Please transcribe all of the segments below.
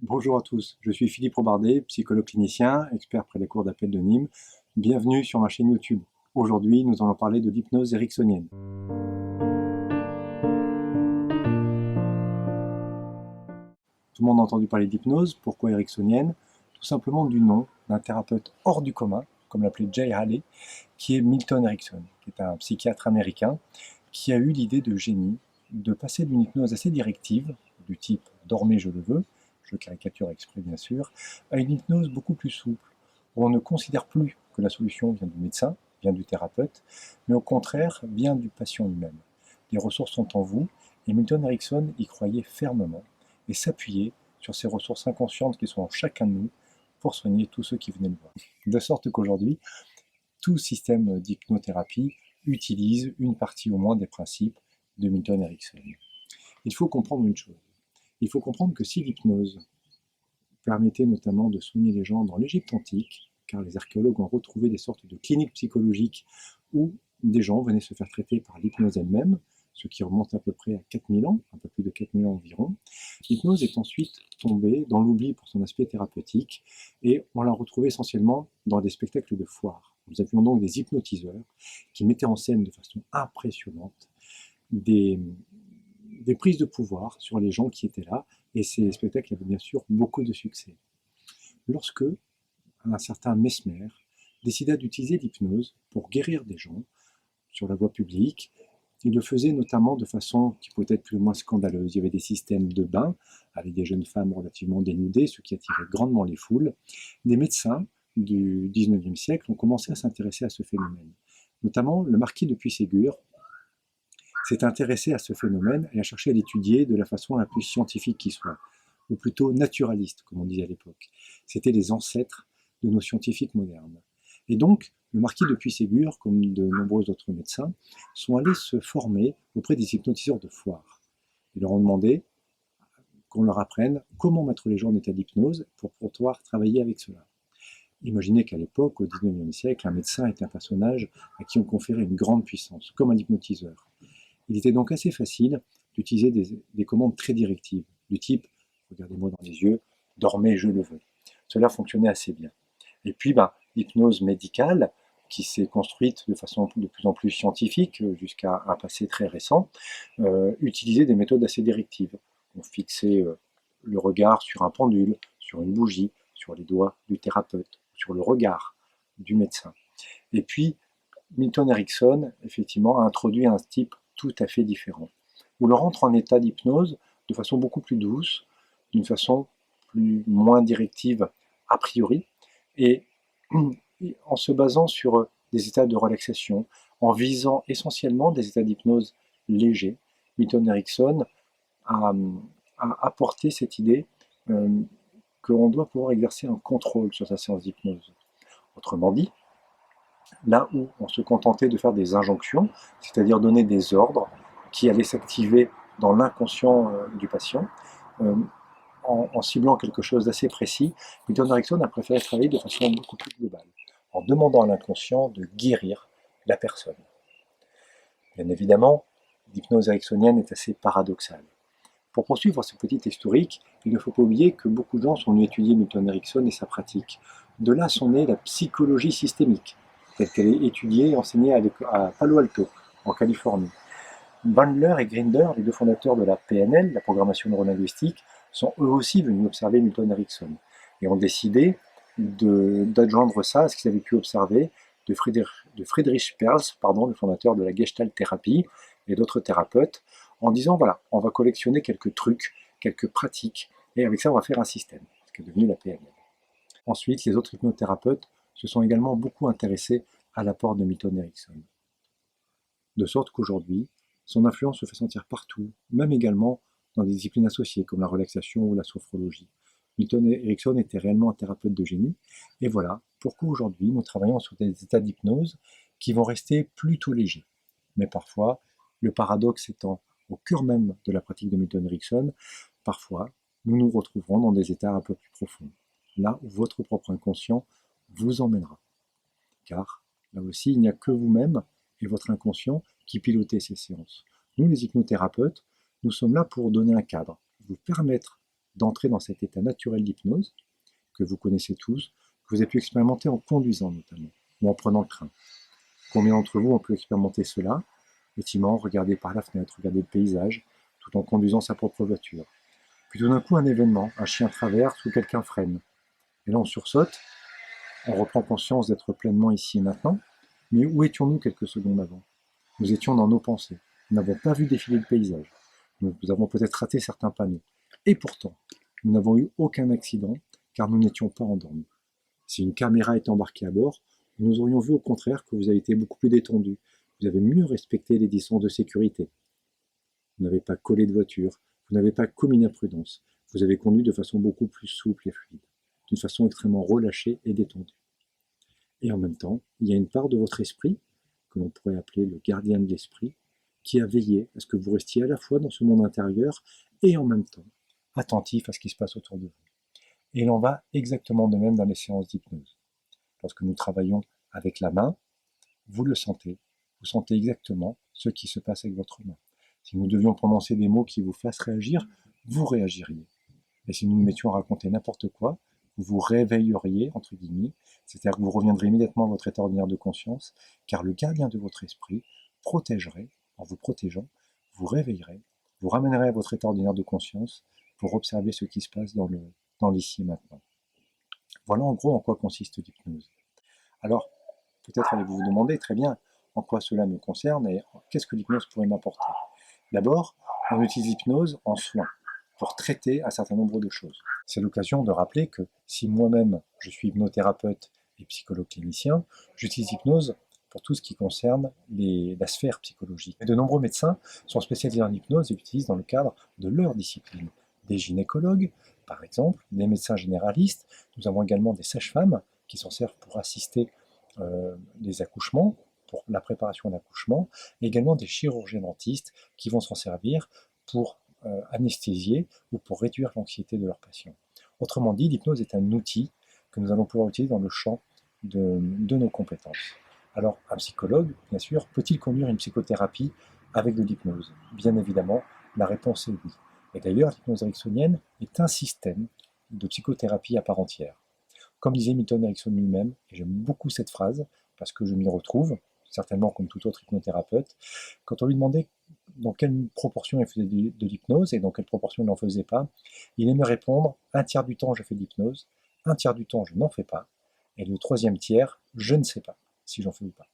Bonjour à tous, je suis Philippe Robardet, psychologue clinicien, expert près des cours d'appel de Nîmes. Bienvenue sur ma chaîne YouTube. Aujourd'hui, nous allons parler de l'hypnose ericksonienne. Tout le monde a entendu parler d'hypnose, pourquoi ericksonienne? Tout simplement du nom d'un thérapeute hors du commun, comme l'appelait Jay Haley, qui est Milton Erickson, qui est un psychiatre américain, qui a eu l'idée de génie de passer d'une hypnose assez directive, du type «dormez, je le veux», je caricature exprès bien sûr, à une hypnose beaucoup plus souple, où on ne considère plus que la solution vient du médecin, vient du thérapeute, mais au contraire vient du patient lui-même. Les ressources sont en vous, et Milton Erickson y croyait fermement, et s'appuyait sur ces ressources inconscientes qui sont en chacun de nous pour soigner tous ceux qui venaient le voir. De sorte qu'aujourd'hui, tout système d'hypnothérapie utilise une partie au moins des principes de Milton Erickson. Il faut comprendre une chose. Il faut comprendre que si l'hypnose permettait notamment de soigner les gens dans l'Égypte antique, car les archéologues ont retrouvé des sortes de cliniques psychologiques où des gens venaient se faire traiter par l'hypnose elle-même, ce qui remonte à peu près à 4000 ans, un peu plus de 4000 ans environ. L'hypnose est ensuite tombée dans l'oubli pour son aspect thérapeutique, et on l'a retrouvée essentiellement dans des spectacles de foire. Nous avions donc des hypnotiseurs qui mettaient en scène de façon impressionnante des, des prises de pouvoir sur les gens qui étaient là, et ces spectacles avaient bien sûr beaucoup de succès. Lorsque un certain Mesmer décida d'utiliser l'hypnose pour guérir des gens sur la voie publique, il le faisait notamment de façon qui peut être plus ou moins scandaleuse. Il y avait des systèmes de bains avec des jeunes femmes relativement dénudées, ce qui attirait grandement les foules. Des médecins du XIXe siècle ont commencé à s'intéresser à ce phénomène. Notamment le marquis de Puységur s'est intéressé à ce phénomène et a cherché à l'étudier de la façon la plus scientifique qui soit, ou plutôt naturaliste, comme on disait à l'époque. C'était les ancêtres de nos scientifiques modernes. Et donc, le marquis de Puységur, comme de nombreux autres médecins, sont allés se former auprès des hypnotiseurs de foire. Ils leur ont demandé qu'on leur apprenne comment mettre les gens en état d'hypnose pour pouvoir travailler avec cela. Imaginez qu'à l'époque, au XIXe siècle, un médecin était un personnage à qui on conférait une grande puissance, comme un hypnotiseur. Il était donc assez facile d'utiliser des commandes très directives, du type «regardez-moi dans les yeux, dormez, je le veux». Cela fonctionnait assez bien. Et puis, l'hypnose médicale, qui s'est construite de façon de plus en plus scientifique jusqu'à un passé très récent, utilisait des méthodes assez directives. On fixait le regard sur un pendule, sur une bougie, sur les doigts du thérapeute, sur le regard du médecin. Et puis, Milton Erickson, effectivement, a introduit un type tout à fait différent, où l'on rentre en état d'hypnose de façon beaucoup plus douce, d'une façon moins directive a priori, et en se basant sur des états de relaxation, en visant essentiellement des états d'hypnose légers. Milton Erickson a, a apporté cette idée qu'on doit pouvoir exercer un contrôle sur sa séance d'hypnose. Autrement dit, là où on se contentait de faire des injonctions, c'est-à-dire donner des ordres qui allaient s'activer dans l'inconscient du patient, euh, en ciblant quelque chose d'assez précis, Milton Erickson a préféré travailler de façon beaucoup plus globale, en demandant à l'inconscient de guérir la personne. Bien évidemment, l'hypnose ericksonienne est assez paradoxale. Pour poursuivre ce petit historique, il ne faut pas oublier que beaucoup de gens sont venus étudier Milton Erickson et sa pratique. De là sont nées la psychologie systémique, telle qu'elle est étudiée et enseignée à Palo Alto, en Californie. Bandler et Grinder, les deux fondateurs de la PNL, la programmation neurolinguistique, sont eux aussi venus observer Milton Erickson et ont décidé d'adjoindre ça à ce qu'ils avaient pu observer de Friedrich Perls, le fondateur de la Gestalt thérapie et d'autres thérapeutes, en disant voilà, on va collectionner quelques trucs, quelques pratiques, et avec ça on va faire un système, ce qui est devenu la PNL. Ensuite, les autres hypnothérapeutes se sont également beaucoup intéressés à l'apport de Milton Erickson. De sorte qu'aujourd'hui, son influence se fait sentir partout, même également dans des disciplines associées comme la relaxation ou la sophrologie. Milton Erickson était réellement un thérapeute de génie, et voilà pourquoi aujourd'hui nous travaillons sur des états d'hypnose qui vont rester plutôt légers. Mais parfois, le paradoxe étant au cœur même de la pratique de Milton Erickson, parfois nous nous retrouverons dans des états un peu plus profonds, là où votre propre inconscient vous emmènera. Car là aussi, il n'y a que vous-même et votre inconscient qui pilotez ces séances. Nous, les hypnothérapeutes, nous sommes là pour donner un cadre, vous permettre d'entrer dans cet état naturel d'hypnose, que vous connaissez tous, que vous avez pu expérimenter en conduisant notamment, ou en prenant le train. Combien d'entre vous ont pu expérimenter cela? Effectivement, regarder par la fenêtre, regarder le paysage, tout en conduisant sa propre voiture. Puis tout d'un coup, un événement, un chien traverse ou quelqu'un freine. Et là, on sursaute, on reprend conscience d'être pleinement ici et maintenant. Mais où étions-nous quelques secondes avant? Nous étions dans nos pensées. Nous n'avons pas vu défiler le paysage. Nous avons peut-être raté certains panneaux. Et pourtant, nous n'avons eu aucun accident, car nous n'étions pas endormis. Si une caméra était embarquée à bord, nous aurions vu au contraire que vous avez été beaucoup plus détendu. Vous avez mieux respecté les distances de sécurité. Vous n'avez pas collé de voiture. Vous n'avez pas commis d'imprudence. Vous avez conduit de façon beaucoup plus souple et fluide, d'une façon extrêmement relâchée et détendue. Et en même temps, il y a une part de votre esprit, que l'on pourrait appeler le gardien de l'esprit, qui a veillé à ce que vous restiez à la fois dans ce monde intérieur et en même temps attentif à ce qui se passe autour de vous. Et il en va exactement de même dans les séances d'hypnose. Lorsque nous travaillons avec la main, vous le sentez, vous sentez exactement ce qui se passe avec votre main. Si nous devions prononcer des mots qui vous fassent réagir, vous réagiriez. Et si nous nous mettions à raconter n'importe quoi, vous vous réveilleriez, entre guillemets, c'est-à-dire que vous reviendrez immédiatement à votre état ordinaire de conscience, car le gardien de votre esprit protégerait, en vous protégeant, vous réveillerez, vous ramènerez à votre état ordinaire de conscience pour observer ce qui se passe dans l'ici et maintenant. Voilà en gros en quoi consiste l'hypnose. Alors, peut-être allez-vous vous demander, très bien, en quoi cela me concerne et qu'est-ce que l'hypnose pourrait m'apporter? D'abord, on utilise l'hypnose en soins, pour traiter un certain nombre de choses. C'est l'occasion de rappeler que si moi-même je suis hypnothérapeute et psychologue clinicien, j'utilise l'hypnose pour tout ce qui concerne la sphère psychologique. Et de nombreux médecins sont spécialisés en hypnose et l'utilisent dans le cadre de leur discipline. Des gynécologues, par exemple, des médecins généralistes, nous avons également des sages-femmes qui s'en servent pour assister les accouchements, pour la préparation d'accouchement, et également des chirurgiens-dentistes qui vont s'en servir pour anesthésier ou pour réduire l'anxiété de leurs patients. Autrement dit, l'hypnose est un outil que nous allons pouvoir utiliser dans le champ de nos compétences. Alors, un psychologue, bien sûr, peut-il conduire une psychothérapie avec de l'hypnose? Bien évidemment, la réponse est oui. Et d'ailleurs, l'hypnose ericksonienne est un système de psychothérapie à part entière. Comme disait Milton Erickson lui-même, et j'aime beaucoup cette phrase, parce que je m'y retrouve, certainement comme tout autre hypnothérapeute, quand on lui demandait dans quelle proportion il faisait de l'hypnose et dans quelle proportion il n'en faisait pas, il aimait répondre: un tiers du temps je fais de l'hypnose, un tiers du temps je n'en fais pas, et le troisième tiers, je ne sais pas si j'en fais ou pas.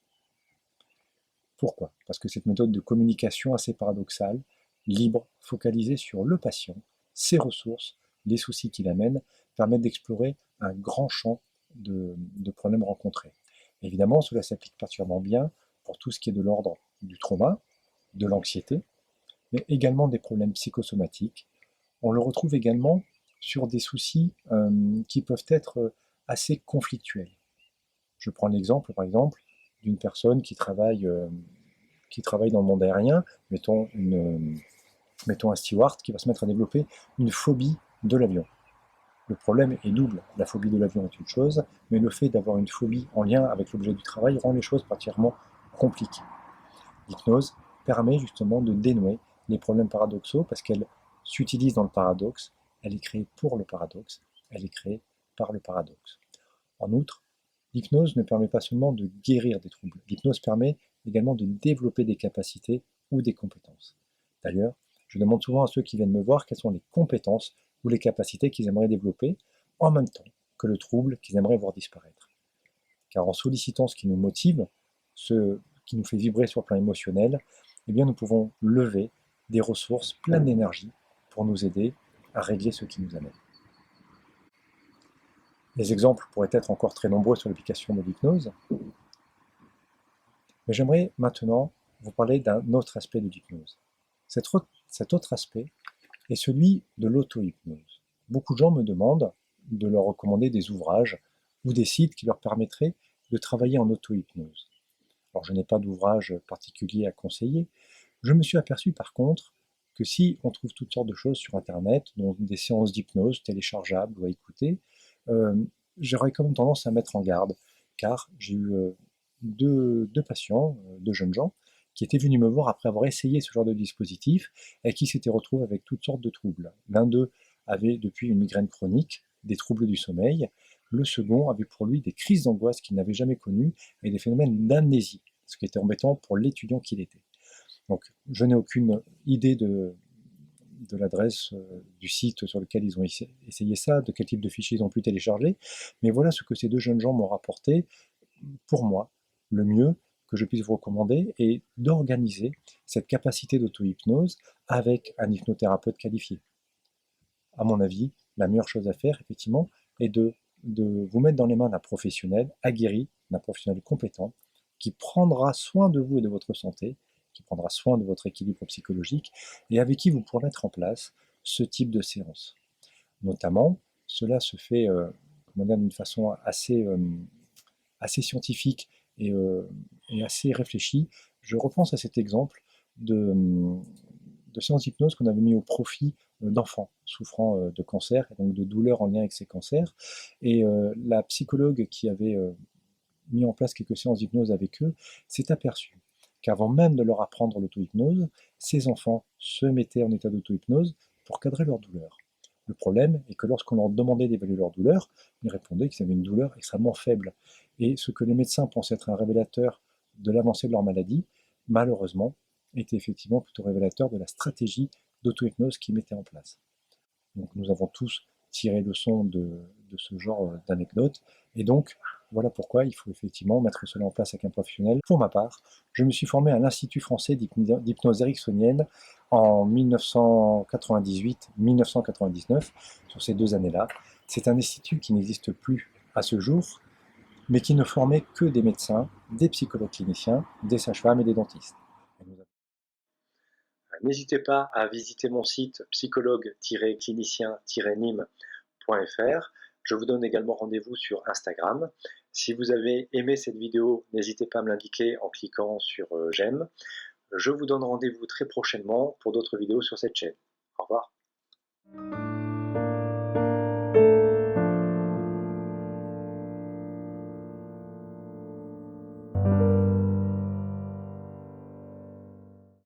Pourquoi? Parce que cette méthode de communication assez paradoxale, libre, focalisée sur le patient, ses ressources, les soucis qu'il amène, permet d'explorer un grand champ de problèmes rencontrés. Évidemment, cela s'applique particulièrement bien pour tout ce qui est de l'ordre du trauma, de l'anxiété, mais également des problèmes psychosomatiques. On le retrouve également sur des soucis qui peuvent être assez conflictuels. Je prends l'exemple, par exemple, d'une personne qui travaille dans le monde aérien, mettons un steward qui va se mettre à développer une phobie de l'avion. Le problème est double. La phobie de l'avion est une chose, mais le fait d'avoir une phobie en lien avec l'objet du travail rend les choses particulièrement compliquées. L'hypnose permet justement de dénouer les problèmes paradoxaux parce qu'elle s'utilise dans le paradoxe, elle est créée pour le paradoxe, elle est créée par le paradoxe. En outre, l'hypnose ne permet pas seulement de guérir des troubles, l'hypnose permet également de développer des capacités ou des compétences. D'ailleurs, je demande souvent à ceux qui viennent me voir quelles sont les compétences ou les capacités qu'ils aimeraient développer en même temps que le trouble qu'ils aimeraient voir disparaître. Car en sollicitant ce qui nous motive, ce qui nous fait vibrer sur le plan émotionnel, eh bien nous pouvons lever des ressources pleines d'énergie pour nous aider à régler ce qui nous amène. Les exemples pourraient être encore très nombreux sur l'application de l'hypnose, mais j'aimerais maintenant vous parler d'un autre aspect de l'hypnose. Cet autre aspect est celui de l'auto-hypnose. Beaucoup de gens me demandent de leur recommander des ouvrages ou des sites qui leur permettraient de travailler en auto-hypnose. Alors je n'ai pas d'ouvrage particulier à conseiller. Je me suis aperçu par contre que si on trouve toutes sortes de choses sur Internet, dont des séances d'hypnose téléchargeables ou à écouter, j'aurais quand même tendance à mettre en garde, car j'ai eu deux patients, deux jeunes gens, qui étaient venus me voir après avoir essayé ce genre de dispositif et qui s'étaient retrouvés avec toutes sortes de troubles. L'un d'eux avait depuis une migraine chronique, des troubles du sommeil. Le second avait pour lui des crises d'angoisse qu'il n'avait jamais connues et des phénomènes d'amnésie, ce qui était embêtant pour l'étudiant qu'il était. Donc, je n'ai aucune idée de l'adresse du site sur lequel ils ont essayé ça, de quel type de fichier ils ont pu télécharger, mais voilà ce que ces deux jeunes gens m'ont rapporté. Pour moi, le mieux que je puisse vous recommander est d'organiser cette capacité d'auto-hypnose avec un hypnothérapeute qualifié. À mon avis, la meilleure chose à faire, effectivement, est de vous mettre dans les mains d'un professionnel aguerri, d'un professionnel compétent, qui prendra soin de vous et de votre santé, qui prendra soin de votre équilibre psychologique, et avec qui vous pourrez mettre en place ce type de séance. Notamment, cela se fait d'une façon assez scientifique et assez réfléchie. Je repense à cet exemple de séance d'hypnose qu'on avait mis au profit d'enfants souffrant de cancer et donc de douleurs en lien avec ces cancers. Et la psychologue qui avait mis en place quelques séances d'hypnose avec eux s'est aperçue qu'avant même de leur apprendre l'auto-hypnose, ces enfants se mettaient en état d'auto-hypnose pour cadrer leur douleur. Le problème est que lorsqu'on leur demandait d'évaluer leur douleur, ils répondaient qu'ils avaient une douleur extrêmement faible. Et ce que les médecins pensaient être un révélateur de l'avancée de leur maladie, malheureusement, était effectivement plutôt révélateur de la stratégie d'auto-hypnose qu'ils mettaient en place. Donc nous avons tous tiré leçon de ce genre d'anecdotes, et donc voilà pourquoi il faut effectivement mettre cela en place avec un professionnel. Pour ma part, je me suis formé à l'Institut français d'hypnose ericksonienne en 1998-1999, sur ces 2 années-là. C'est un institut qui n'existe plus à ce jour, mais qui ne formait que des médecins, des psychologues cliniciens, des sages-femmes et des dentistes. N'hésitez pas à visiter mon site psychologue-clinicien-nîmes.fr. Je vous donne également rendez-vous sur Instagram. Si vous avez aimé cette vidéo, n'hésitez pas à me l'indiquer en cliquant sur j'aime. Je vous donne rendez-vous très prochainement pour d'autres vidéos sur cette chaîne. Au revoir.